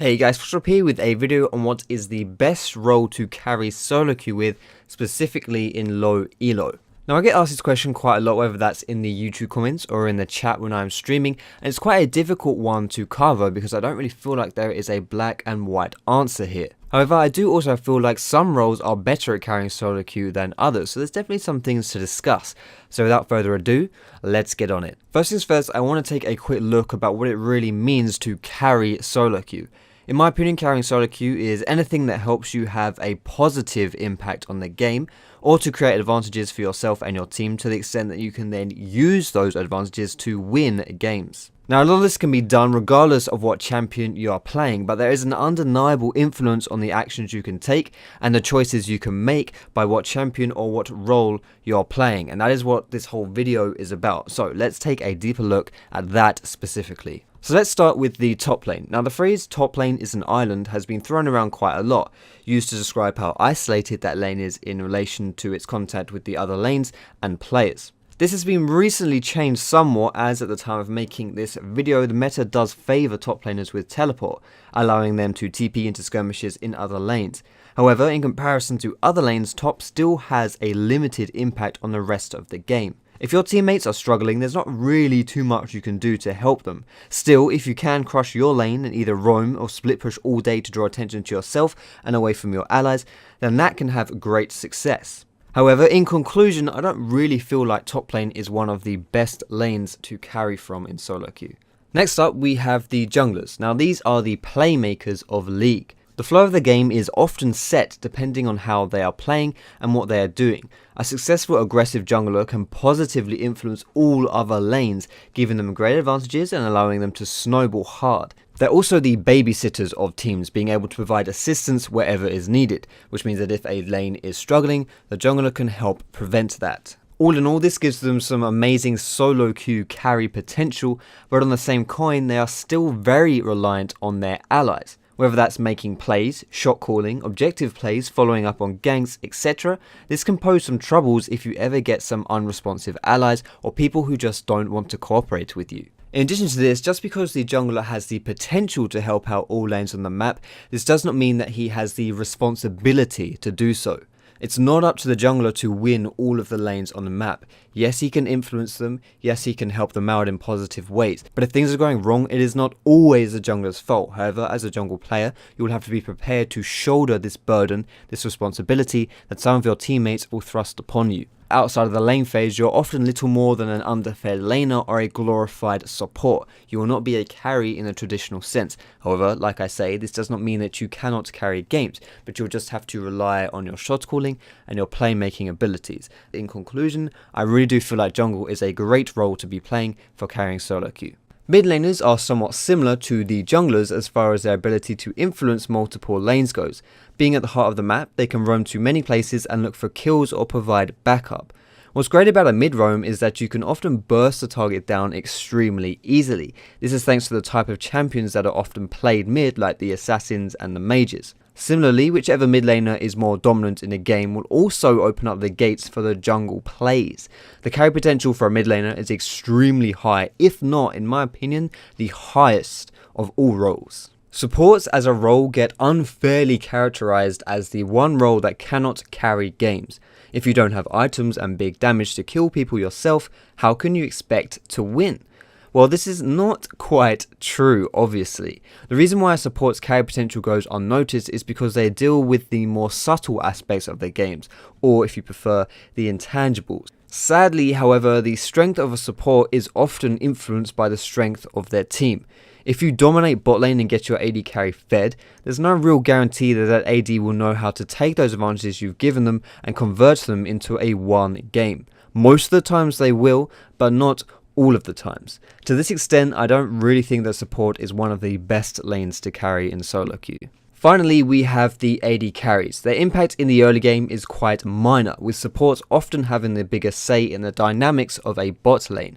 Hey guys, Foxtrot here with a video on what is the best role to carry solo queue with, specifically in low ELO. Now I get asked this question quite a lot, whether that's in the YouTube comments or in the chat when I'm streaming, and it's quite a difficult one to cover because I don't really feel like there is a black and white answer here. However, I do also feel like some roles are better at carrying solo queue than others, so there's definitely some things to discuss. So without further ado, let's get on it. First things first, I want to take a quick look about what it really means to carry solo queue. In my opinion, carrying solo queue is anything that helps you have a positive impact on the game, or to create advantages for yourself and your team to the extent that you can then use those advantages to win games. Now, a lot of this can be done regardless of what champion you are playing, but there is an undeniable influence on the actions you can take and the choices you can make by what champion or what role you're playing, and that is what this whole video is about. So let's take a deeper look at that specifically. So let's start with the top lane. Now the phrase top lane is an island has been thrown around quite a lot, used to describe how isolated that lane is in relation to its contact with the other lanes and players. This has been recently changed somewhat, as at the time of making this video the meta does favour top laners with teleport, allowing them to TP into skirmishes in other lanes. However, in comparison to other lanes, top still has a limited impact on the rest of the game. If your teammates are struggling, there's not really too much you can do to help them. Still, if you can crush your lane and either roam or split push all day to draw attention to yourself and away from your allies, then that can have great success. However, in conclusion, I don't really feel like top lane is one of the best lanes to carry from in solo queue. Next up, we have the junglers. Now these are the playmakers of League. The flow of the game is often set depending on how they are playing and what they are doing. A successful aggressive jungler can positively influence all other lanes, giving them great advantages and allowing them to snowball hard. They're also the babysitters of teams, being able to provide assistance wherever is needed, which means that if a lane is struggling, the jungler can help prevent that. All in all, this gives them some amazing solo queue carry potential, but on the same coin, they are still very reliant on their allies. Whether that's making plays, shot calling, objective plays, following up on ganks, etc. This can pose some troubles if you ever get some unresponsive allies or people who just don't want to cooperate with you. In addition to this, just because the jungler has the potential to help out all lanes on the map, this does not mean that he has the responsibility to do so. It's not up to the jungler to win all of the lanes on the map. Yes, he can influence them, yes, he can help them out in positive ways, but if things are going wrong, it is not always the jungler's fault. However, as a jungle player, you will have to be prepared to shoulder this burden, this responsibility that some of your teammates will thrust upon you. Outside of the lane phase, you're often little more than an underfed laner or a glorified support. You will not be a carry in a traditional sense. However, like I say, this does not mean that you cannot carry games, but you'll just have to rely on your shot calling and your playmaking abilities. In conclusion, I really do feel like jungle is a great role to be playing for carrying solo queue. Mid laners are somewhat similar to the junglers as far as their ability to influence multiple lanes goes. Being at the heart of the map, they can roam to many places and look for kills or provide backup. What's great about a mid roam is that you can often burst the target down extremely easily. This is thanks to the type of champions that are often played mid, like the assassins and the mages. Similarly, whichever mid laner is more dominant in a game will also open up the gates for the jungle plays. The carry potential for a mid laner is extremely high, if not, in my opinion, the highest of all roles. Supports as a role get unfairly characterized as the one role that cannot carry games. If you don't have items and big damage to kill people yourself, how can you expect to win? Well, this is not quite true, obviously. The reason why a support's carry potential goes unnoticed is because they deal with the more subtle aspects of their games, or if you prefer, the intangibles. Sadly, however, the strength of a support is often influenced by the strength of their team. If you dominate bot lane and get your AD carry fed, there's no real guarantee that that AD will know how to take those advantages you've given them and convert them into a won game. Most of the times they will, but not all of the times. To this extent, I don't really think that support is one of the best lanes to carry in solo queue. Finally, we have the AD carries. Their impact in the early game is quite minor, with supports often having the bigger say in the dynamics of a bot lane.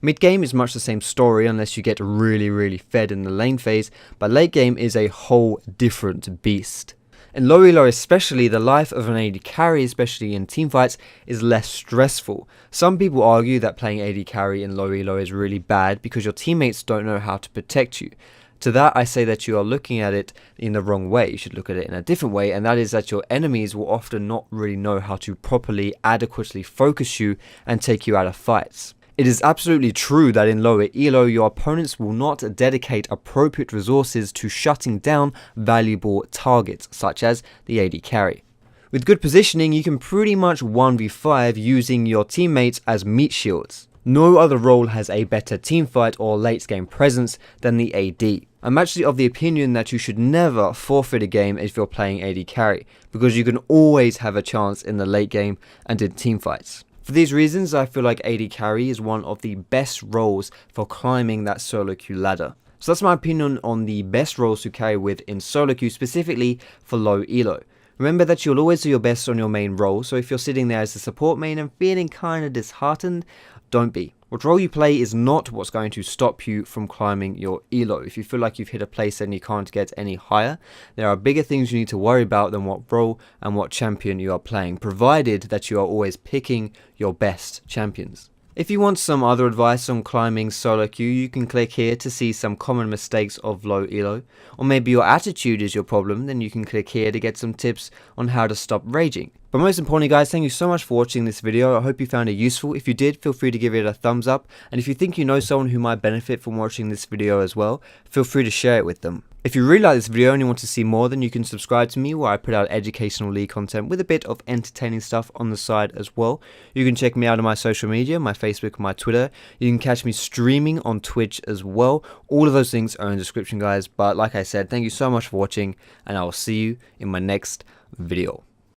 Mid game is much the same story unless you get really fed in the lane phase, but late game is a whole different beast. In low elo especially, the life of an AD carry, especially in teamfights, is less stressful. Some people argue that playing AD carry in low elo is really bad because your teammates don't know how to protect you. To that, I say that you are looking at it in the wrong way. You should look at it in a different way, and that is that your enemies will often not really know how to properly, adequately focus you and take you out of fights. It is absolutely true that in lower ELO, your opponents will not dedicate appropriate resources to shutting down valuable targets, such as the AD carry. With good positioning, you can pretty much 1v5 using your teammates as meat shields. No other role has a better teamfight or late game presence than the AD. I'm actually of the opinion that you should never forfeit a game if you're playing AD carry, because you can always have a chance in the late game and in teamfights. For these reasons, I feel like AD carry is one of the best roles for climbing that solo queue ladder. So that's my opinion on the best roles to carry with in solo queue, specifically for low ELO. Remember that you'll always do your best on your main role, so if you're sitting there as a support main and feeling kinda disheartened, don't be. What role you play is not what's going to stop you from climbing your ELO. If you feel like you've hit a place and you can't get any higher, there are bigger things you need to worry about than what role and what champion you are playing, provided that you are always picking your best champions. If you want some other advice on climbing solo queue, you can click here to see some common mistakes of low ELO. Or maybe your attitude is your problem, then you can click here to get some tips on how to stop raging. But most importantly guys, thank you so much for watching this video. I hope you found it useful. If you did, feel free to give it a thumbs up. And if you think you know someone who might benefit from watching this video as well, feel free to share it with them. If you really like this video and you want to see more, then you can subscribe to me, where I put out educational League content with a bit of entertaining stuff on the side as well. You can check me out on my social media, my Facebook, my Twitter. You can catch me streaming on Twitch as well. All of those things are in the description guys. But like I said, thank you so much for watching, and I will see you in my next video.